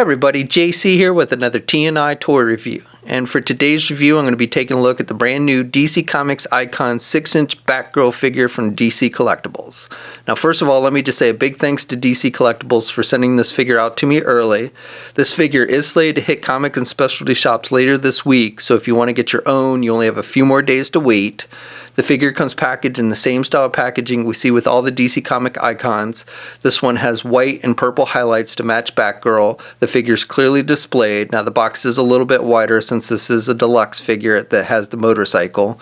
everybody, JC here with another T&I toy review. And for today's review, I'm going to be taking a look at the brand new DC Comics Icon 6-inch Batgirl figure from DC Collectibles. Now, first of all, let me just say a big thanks to DC Collectibles for sending this figure out to me early. This figure is slated to hit comic and specialty shops later this week, so if you want to get your own, you only have a few more days to wait. The figure comes packaged in the same style of packaging we see with all the DC comic icons. This one has white and purple highlights to match Batgirl. The figure is clearly displayed. Now the box is a little bit wider since this is a deluxe figure that has the motorcycle.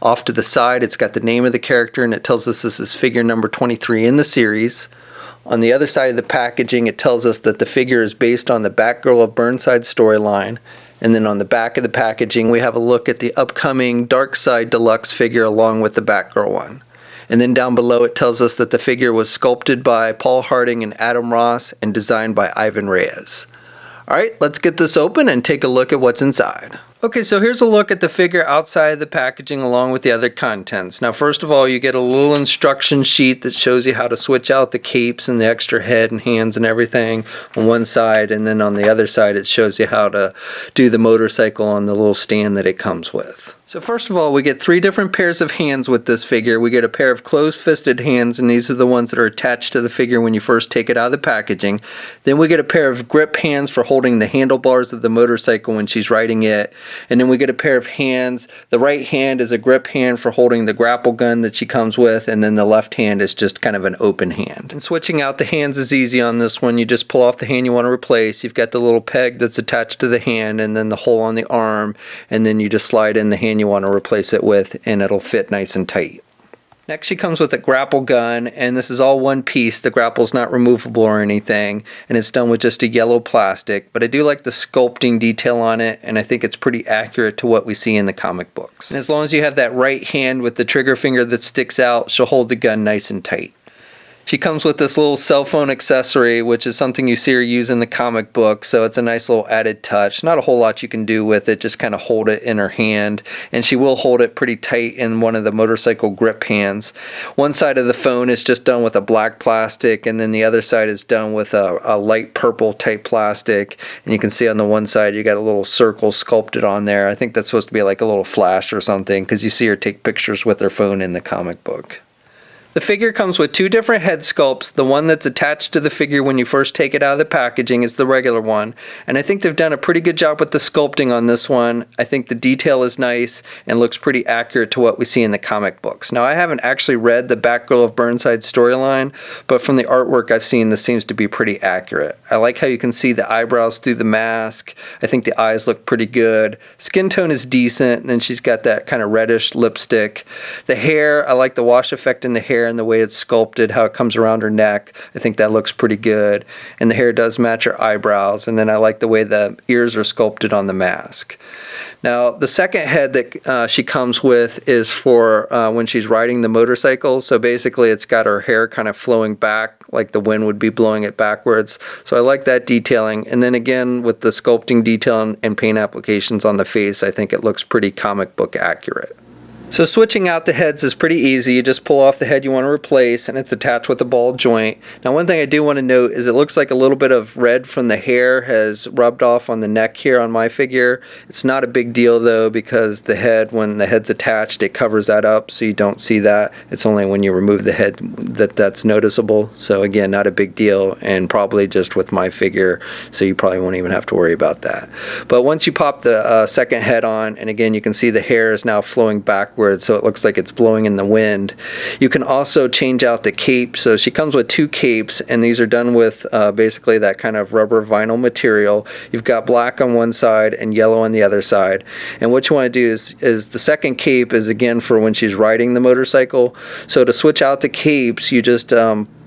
Off to the side, it's got the name of the character and it tells us this is figure number 23 in the series. On the other side of the packaging, it tells us that the figure is based on the Batgirl of Burnside storyline. And then on the back of the packaging, we have a look at the upcoming Darkseid Deluxe figure along with the Batgirl one. And then down below it tells us that the figure was sculpted by Paul Harding and Adam Ross and designed by Ivan Reyes. Alright, let's get this open and take a look at what's inside. Okay, so here's a look at the figure outside of the packaging along with the other contents. Now first of all, you get a little instruction sheet that shows you how to switch out the capes and the extra head and hands and everything on one side, and then on the other side it shows you how to do the motorcycle on the little stand that it comes with. So first of all, we get 3 different pairs of hands with this figure. We get a pair of closed-fisted hands, and these are the ones that are attached to the figure when you first take it out of the packaging. Then we get a pair of grip hands for holding the handlebars of the motorcycle when she's riding it. And then we get a pair of hands. The right hand is a grip hand for holding the grapple gun that she comes with, and then the left hand is just kind of an open hand. And switching out the hands is easy on this one. You just pull off the hand you want to replace. You've got the little peg that's attached to the hand, and then the hole on the arm, and then you just slide in the hand you want to replace it with, and it'll fit nice and tight. Next she comes with a grapple gun, and this is all one piece. The grapple's not removable or anything, and it's done with just a yellow plastic, but I do like the sculpting detail on it, and I think it's pretty accurate to what we see in the comic books. And as long as you have that right hand with the trigger finger that sticks out, she'll hold the gun nice and tight. She comes with this little cell phone accessory, which is something you see her use in the comic book, so it's a nice little added touch. Not a whole lot you can do with it, just kind of hold it in her hand, and she will hold it pretty tight in one of the motorcycle grip hands. One side of the phone is just done with a black plastic, and then the other side is done with a light purple type plastic, and you can see on the one side you got a little circle sculpted on there. I think that's supposed to be like a little flash or something, because you see her take pictures with her phone in the comic book. The figure comes with 2 different head sculpts. The one that's attached to the figure when you first take it out of the packaging is the regular one. And I think they've done a pretty good job with the sculpting on this one. I think the detail is nice and looks pretty accurate to what we see in the comic books. Now I haven't actually read the Batgirl of Burnside storyline, but from the artwork I've seen, this seems to be pretty accurate. I like how you can see the eyebrows through the mask. I think the eyes look pretty good. Skin tone is decent, and then she's got that kind of reddish lipstick. The hair, I like the wash effect in the hair and the way it's sculpted, how it comes around her neck. I think that looks pretty good. And the hair does match her eyebrows. And then I like the way the ears are sculpted on the mask. Now, the second head that she comes with is for when she's riding the motorcycle. So basically, it's got her hair kind of flowing back like the wind would be blowing it backwards. So I like that detailing. And then again, with the sculpting detail and paint applications on the face, I think it looks pretty comic book accurate. So switching out the heads is pretty easy. You just pull off the head you want to replace, and it's attached with a ball joint. Now one thing I do want to note is it looks like a little bit of red from the hair has rubbed off on the neck here on my figure. It's not a big deal though, because the head, when the head's attached, it covers that up so you don't see that. It's only when you remove the head that's noticeable. So again, not a big deal, and probably just with my figure, so you probably won't even have to worry about that. But once you pop the second head on, and again you can see the hair is now flowing backwards, so it looks like it's blowing in the wind. You can also change out the cape. So she comes with 2 capes, and these are done with basically that kind of rubber vinyl material. You've got black on one side and yellow on the other side. And what you want to do is the second cape is again for when she's riding the motorcycle. So to switch out the capes, you just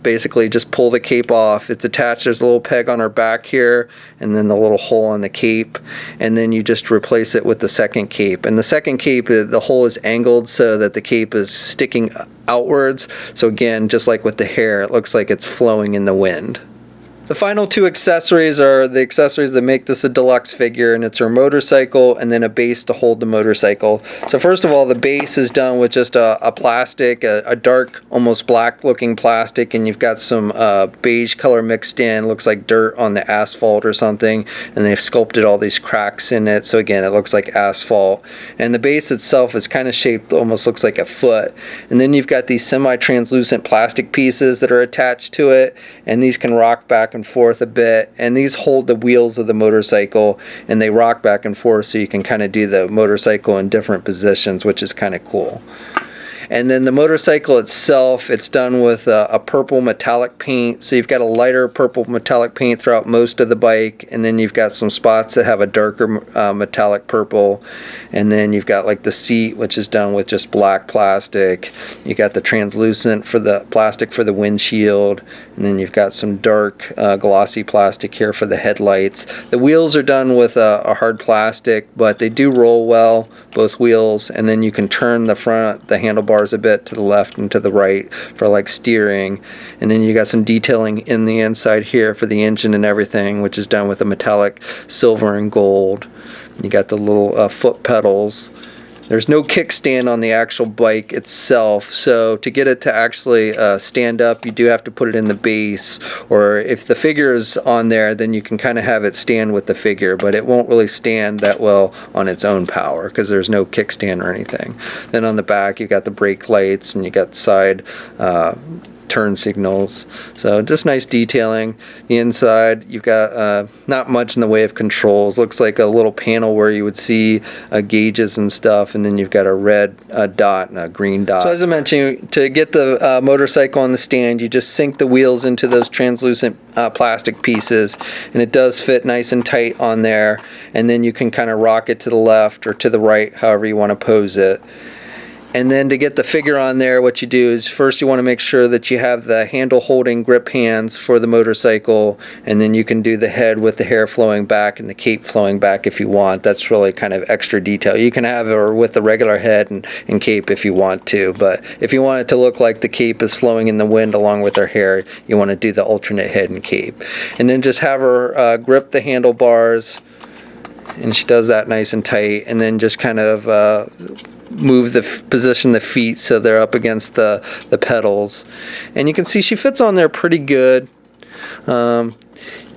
basically just pull the cape off. It's attached, there's a little peg on her back here, and then the little hole on the cape, and then you just replace it with the second cape. And the second cape, the hole is angled so that the cape is sticking outwards. So again, just like with the hair, it looks like it's flowing in the wind. The final two accessories are the accessories that make this a deluxe figure, and it's her motorcycle and then a base to hold the motorcycle. So first of all, the base is done with just a plastic, a dark, almost black looking plastic, and you've got some beige color mixed in, looks like dirt on the asphalt or something, and they've sculpted all these cracks in it, so again, it looks like asphalt. And the base itself is kind of shaped, almost looks like a foot. And then you've got these semi-translucent plastic pieces that are attached to it, and these can rock back and forth a bit, and these hold the wheels of the motorcycle, and they rock back and forth, so you can kind of do the motorcycle in different positions, which is kind of cool. And then the motorcycle itself, it's done with a purple metallic paint. So you've got a lighter purple metallic paint throughout most of the bike, and then you've got some spots that have a darker metallic purple. And then you've got like the seat, which is done with just black plastic. You got the translucent for the plastic for the windshield, and then you've got some dark glossy plastic here for the headlights. The wheels are done with a hard plastic, but they do roll well, both wheels. And then you can turn the front, the handlebar a bit to the left and to the right for like steering. And then you got some detailing in the inside here for the engine and everything, which is done with a metallic silver and gold. You got the little foot pedals. There's no kickstand on the actual bike itself, so to get it to actually stand up, you do have to put it in the base, or if the figure is on there, then you can kind of have it stand with the figure, but it won't really stand that well on its own power because there's no kickstand or anything. Then on the back, you got the brake lights, and you got side turn signals, so just nice detailing. The inside, you've got not much in the way of controls. Looks like a little panel where you would see gauges and stuff, and then you've got a red dot and a green dot. So as I mentioned, to get the motorcycle on the stand, you just sink the wheels into those translucent plastic pieces, and it does fit nice and tight on there, and then you can kind of rock it to the left or to the right, however you want to pose it. And then to get the figure on there, what you do is first you want to make sure that you have the handle holding grip hands for the motorcycle, and then you can do the head with the hair flowing back and the cape flowing back if you want. That's really kind of extra detail. You can have it with the regular head and cape if you want to, but if you want it to look like the cape is flowing in the wind along with her hair, you want to do the alternate head and cape. And then just have her grip the handlebars, and she does that nice and tight, and then just kind of position the feet so they're up against the pedals, and you can see she fits on there pretty good. To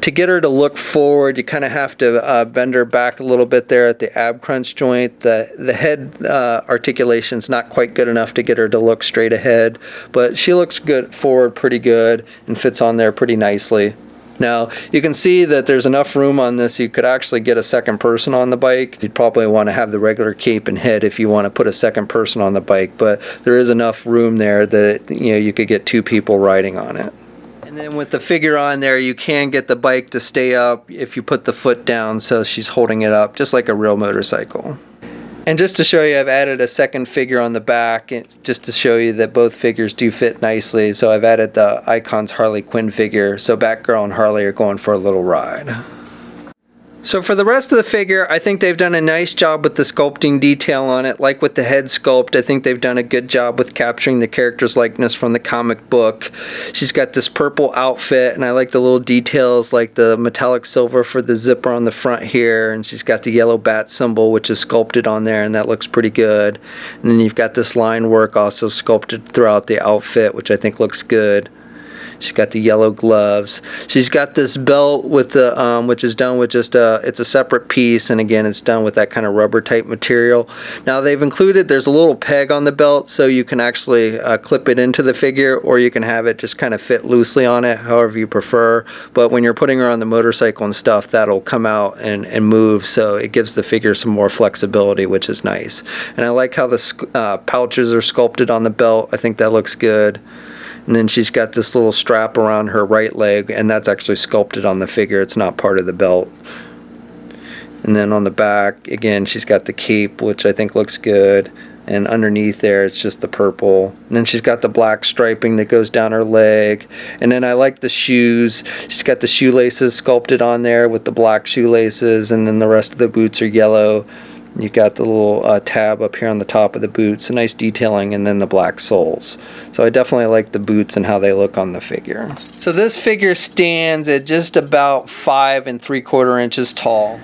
get her to look forward, you kind of have to bend her back a little bit there at the ab crunch joint. The head articulation's not quite good enough to get her to look straight ahead, but she looks good forward pretty good and fits on there pretty nicely. Now, you can see that there's enough room on this, you could actually get a second person on the bike. You'd probably want to have the regular cape and head if you want to put a second person on the bike, but there is enough room there that you could get two people riding on it. And then with the figure on there, you can get the bike to stay up if you put the foot down, so she's holding it up just like a real motorcycle. And just to show you, I've added a second figure on the back, just to show you that both figures do fit nicely. So I've added the Icon's Harley Quinn figure, so Batgirl and Harley are going for a little ride. So for the rest of the figure, I think they've done a nice job with the sculpting detail on it. Like with the head sculpt, I think they've done a good job with capturing the character's likeness from the comic book. She's got this purple outfit, and I like the little details like the metallic silver for the zipper on the front here, and she's got the yellow bat symbol, which is sculpted on there, and that looks pretty good. And then you've got this line work also sculpted throughout the outfit, which I think looks good. She's got the yellow gloves. She's got this belt with the which is done with just it's a separate piece, and again it's done with that kind of rubber type material. Now they've included, there's a little peg on the belt, so you can actually clip it into the figure, or you can have it just kind of fit loosely on it, however you prefer. But when you're putting her on the motorcycle and stuff, that'll come out and move, so it gives the figure some more flexibility, which is nice. And I like how the pouches are sculpted on the belt. I think that looks good. And then she's got this little strap around her right leg, and that's actually sculpted on the figure. It's not part of the belt. And then on the back, again, she's got the cape, which I think looks good. And underneath there, it's just the purple. And then she's got the black striping that goes down her leg. And then I like the shoes. She's got the shoelaces sculpted on there with the black shoelaces, and then the rest of the boots are yellow. You've got the little tab up here on the top of the boots, a nice detailing, and then the black soles. So I definitely like the boots and how they look on the figure. So this figure stands at just about 5 3/4 inches tall.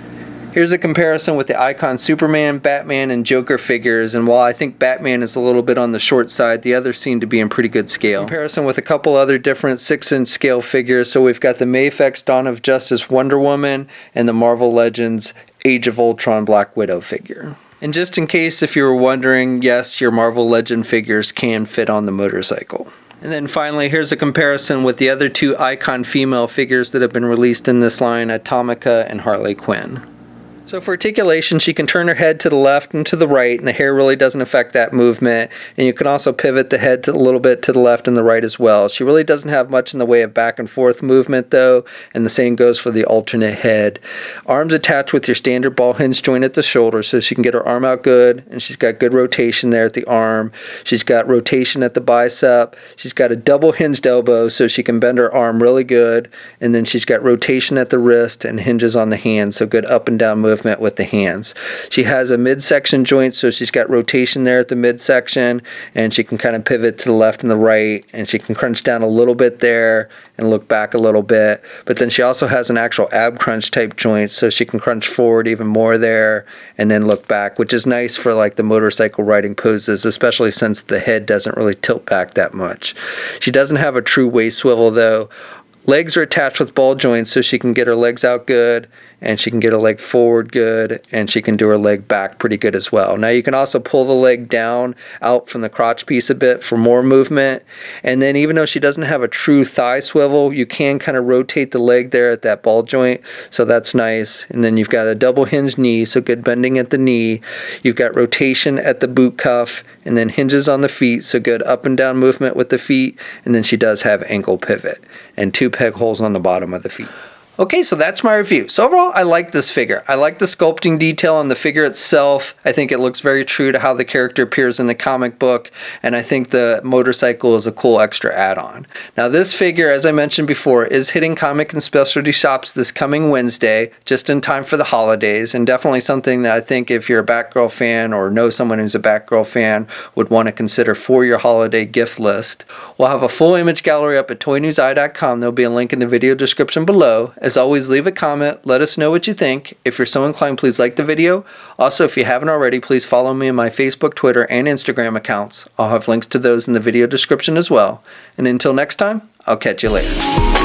Here's a comparison with the Icon Superman, Batman, and Joker figures, and while I think Batman is a little bit on the short side, the others seem to be in pretty good scale. Comparison with a couple other different 6-inch scale figures, so we've got the Mafex Dawn of Justice Wonder Woman and the Marvel Legends Age of Ultron Black Widow figure. And just in case if you were wondering, yes, your Marvel Legend figures can fit on the motorcycle. And then finally, here's a comparison with the other 2 Icon female figures that have been released in this line, Atomica and Harley Quinn. So for articulation, she can turn her head to the left and to the right, and the hair really doesn't affect that movement. And you can also pivot the head a little bit to the left and the right as well. She really doesn't have much in the way of back and forth movement though, and the same goes for the alternate head. Arms attached with your standard ball hinge joint at the shoulder, so she can get her arm out good, and she's got good rotation there at the arm. She's got rotation at the bicep. She's got a double hinged elbow, so she can bend her arm really good, and then she's got rotation at the wrist and hinges on the hand, so good up and down movement with the hands. She has a midsection joint, so she's got rotation there at the midsection, and she can kind of pivot to the left and the right, and she can crunch down a little bit there and look back a little bit. But then she also has an actual ab crunch type joint, so she can crunch forward even more there and then look back, which is nice for like the motorcycle riding poses, especially since the head doesn't really tilt back that much. She doesn't have a true waist swivel though. Legs are attached with ball joints, so she can get her legs out good, and she can get her leg forward good, and she can do her leg back pretty good as well. Now you can also pull the leg down out from the crotch piece a bit for more movement, and then even though she doesn't have a true thigh swivel, you can kind of rotate the leg there at that ball joint, so that's nice. And then you've got a double hinged knee, so good bending at the knee. You've got rotation at the boot cuff, and then hinges on the feet, so good up and down movement with the feet, and then she does have ankle pivot and 2 peg holes on the bottom of the feet. Okay, so that's my review. So overall, I like this figure. I like the sculpting detail on the figure itself. I think it looks very true to how the character appears in the comic book, and I think the motorcycle is a cool extra add-on. Now this figure, as I mentioned before, is hitting comic and specialty shops this coming Wednesday, just in time for the holidays, and definitely something that I think if you're a Batgirl fan or know someone who's a Batgirl fan would want to consider for your holiday gift list. We'll have a full image gallery up at toynewseye.com. There'll be a link in the video description below. As always, leave a comment, let us know what you think. If you're so inclined, please like the video. Also, if you haven't already, please follow me on my Facebook, Twitter, and Instagram accounts. I'll have links to those in the video description as well. And until next time, I'll catch you later.